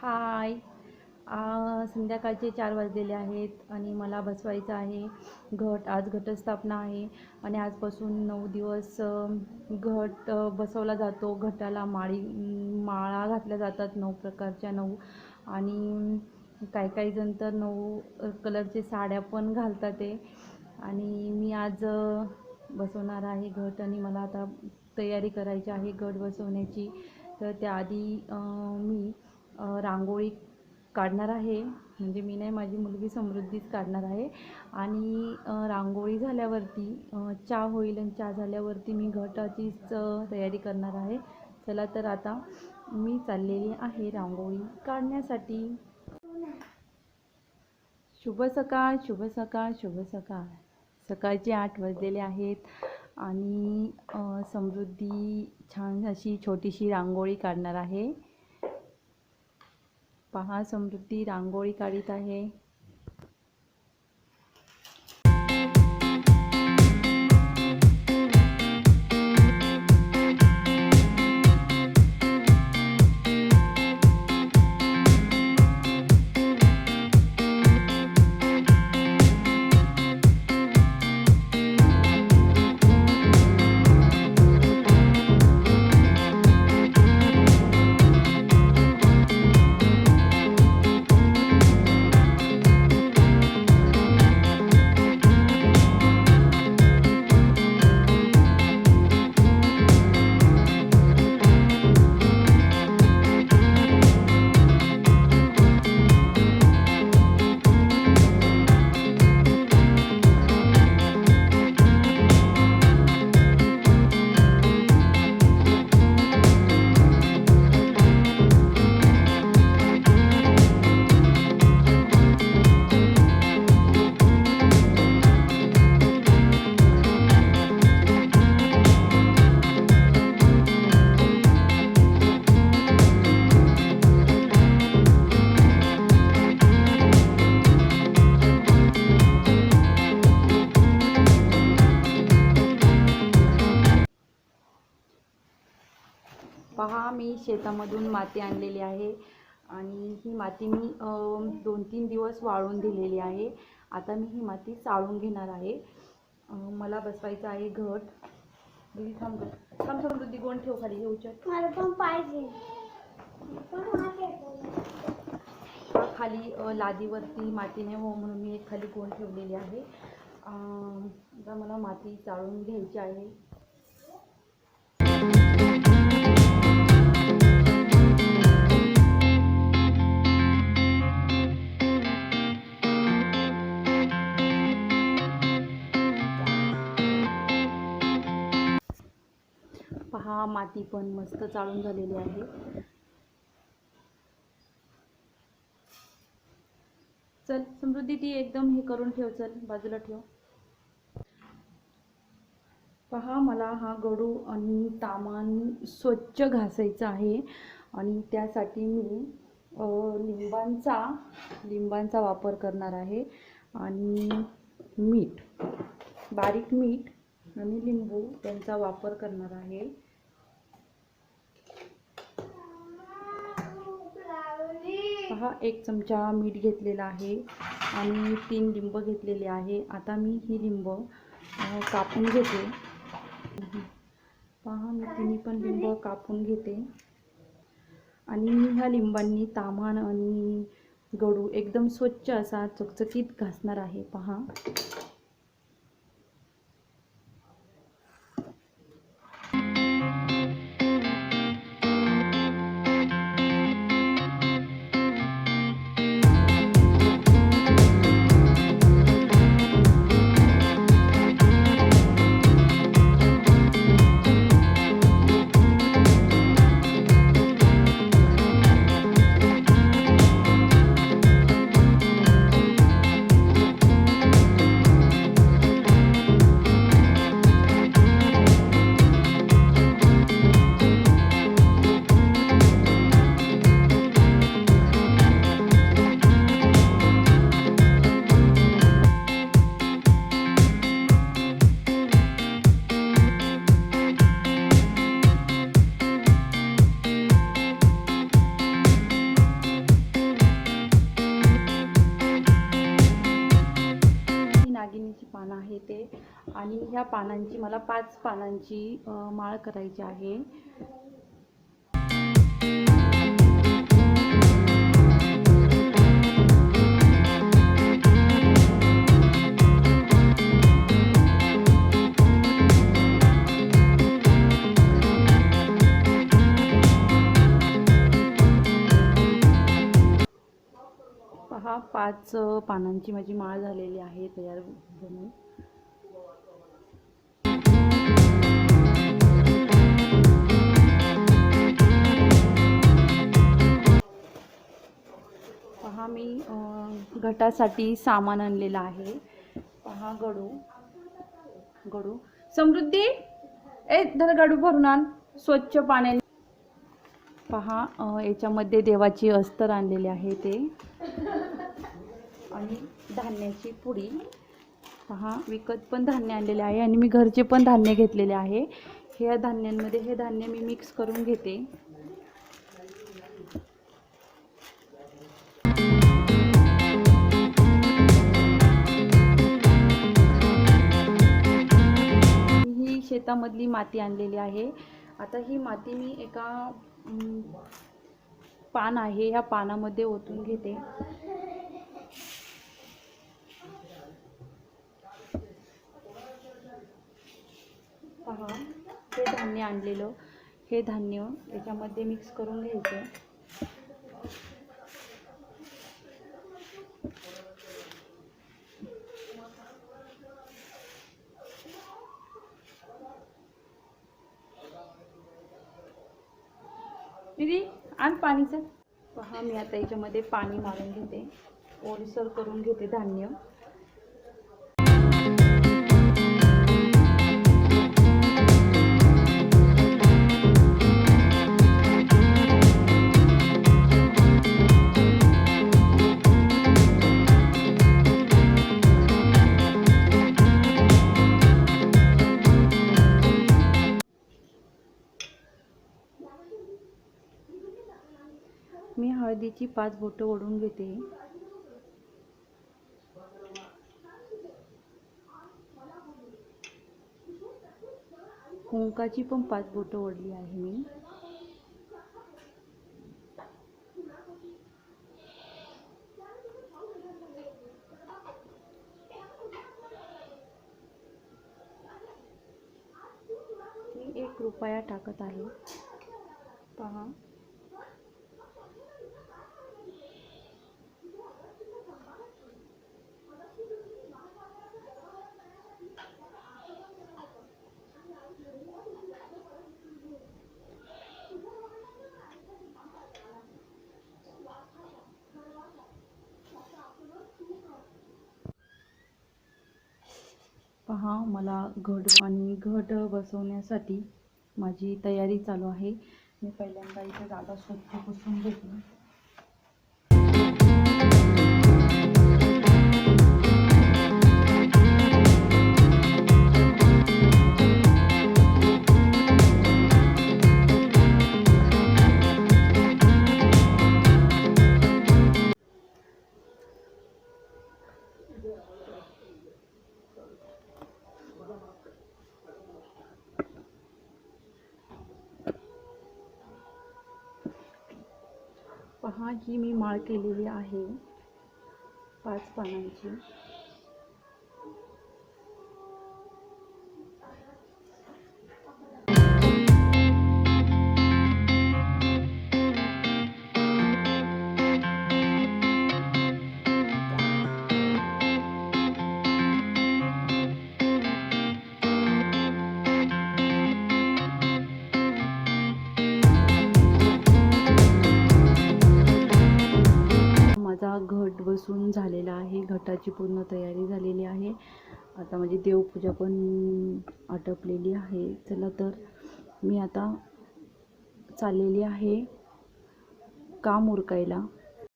हाय. संध्याकाळचे 4 वाजलेले आहेत आणि मला बसवायचं आहे घट. आज घटस्थापना आहे आणि आजपासून 9 दिवस घट बसवला जातो. घटाला माळा घातल्या जातात 9 प्रकारच्या 9 आणि काही जण तर 9 कलरचे साड्या पण घालतात ते. आणि मी आज बसवणार आहे घट आणि मला आता तयारी करायची आहे घट बसवण्याची. तर त्याआधी मी रांगोळी काढणार आहे. म्हणजे मी नाही, माझी मुलगी समृद्धीच काढणार आहे. आणि रांगोळी झाल्यावरती चहा होईल आणि चहा झाल्यावरती मी घटाचीच तयारी करणार आहे. चला तर आता मी चाललेली आहे रांगोळी काढण्यासाठी. शुभ सकाळ, शुभ सकाळ, शुभ सकाळ. सकाळचे 8 वाजलेले आहेत आणि समृद्धी छान अशी छोटीशी रांगोळी काढणार आहे. पहा, समृद्धी रांगोळी काढत आहे. पहा, मी शेतामधून माती आणलेली आहे आणि ही माती मी 2-3 दिवस वाळून दिलेली आहे. आता मी ही माती चाळून घेणार आहे. मला बसवायचं आहे घट. दीदी थांब समृद्धी, गोण ठेव खाली, हे उचल. मला पण पाहिजे. खाली लादीवरती माती नाही हो म्हणून मी एक खाली गोण ठेवलेली आहे. आता मला माती चाळून घ्यायची आहे. पहा, माती पण मस्त चाळून झालेली आहे. चल समृद्धी, ती एकदम हे करून ठेव, चल बाजूला ठेव. पहा, मला हा गडू आणि तामान स्वच्छ घासायचा आहे आणि त्यासाठी मी लिंबांचा वापर करणार आहे आणि मीठ, बारीक मीठ आणि लिंबू यांचा वापर करणार आहे. पहा, 1 चमचा मीठ घेतलेला आहे आणि 3 लिंब घेतलेले आहे. आता मी ही लिंब कापून घेते. पहा, मी तिन्ही पण लिंब कापून घेते आणि मी ह्या लिंबांनी ताम्हाण आणि गडू एकदम स्वच्छ असा चकचकीत घासणार आहे. पहा, आहे ते, आणि ह्या पानांची मला 5 पानांची माळ करायची आहे. पहा 5 पानांची माझी माळ झालेली आहे तयार बनवून. पहा मी घटासाठी सामान आणलेलं आहे. पहा गडू समृद्धी, धर गडू भरून आण स्वच्छ पाण्याने. पहा याच्यामध्ये देवाची अस्तर आणलेली आहे ते, आणि धान्याची पुडी. पहा विकत पण धान्य आणलेले आहे आणि मी घरचे पण धान्य घेतलेले आहे. ह्या धान्यांमध्ये हे धान्य मी मिक्स करून घेते. ही शेतामधली माती आणलेली आहे. आता ही माती मी एका पान आहे ह्या पानामध्ये ओतून घेते. पहा हे धान्य आणलेलं, हे धान्य याच्यामध्ये मिक्स करून घ्यायचं. दीदी आण पाणीचं. पहा मी आता याच्यामध्ये पाणी मारून घेते, ओलसर करून घेते धान्य. मी हळदीची 5 बोटं ओढून घेते. कुंकाची पण 5 बोटं ओढली आहे मी. मी 1 रुपया टाकत आहे. पहा पहा मला घट बसवण्यासाठी माझी तयारी चालू आहे. मी पहिल्यांदा इथे जागा स्वच्छ पुसून घेते. पहा ही मी माळ केलेली आहे 5 पानांची. घट बसून झालेला आहे. घटाची पूर्ण तयारी झालेली आहे. आता माझी देवपूजा पण आटपलेली आहे. चला तर मी आता चाललेली आहे काम उरकायला.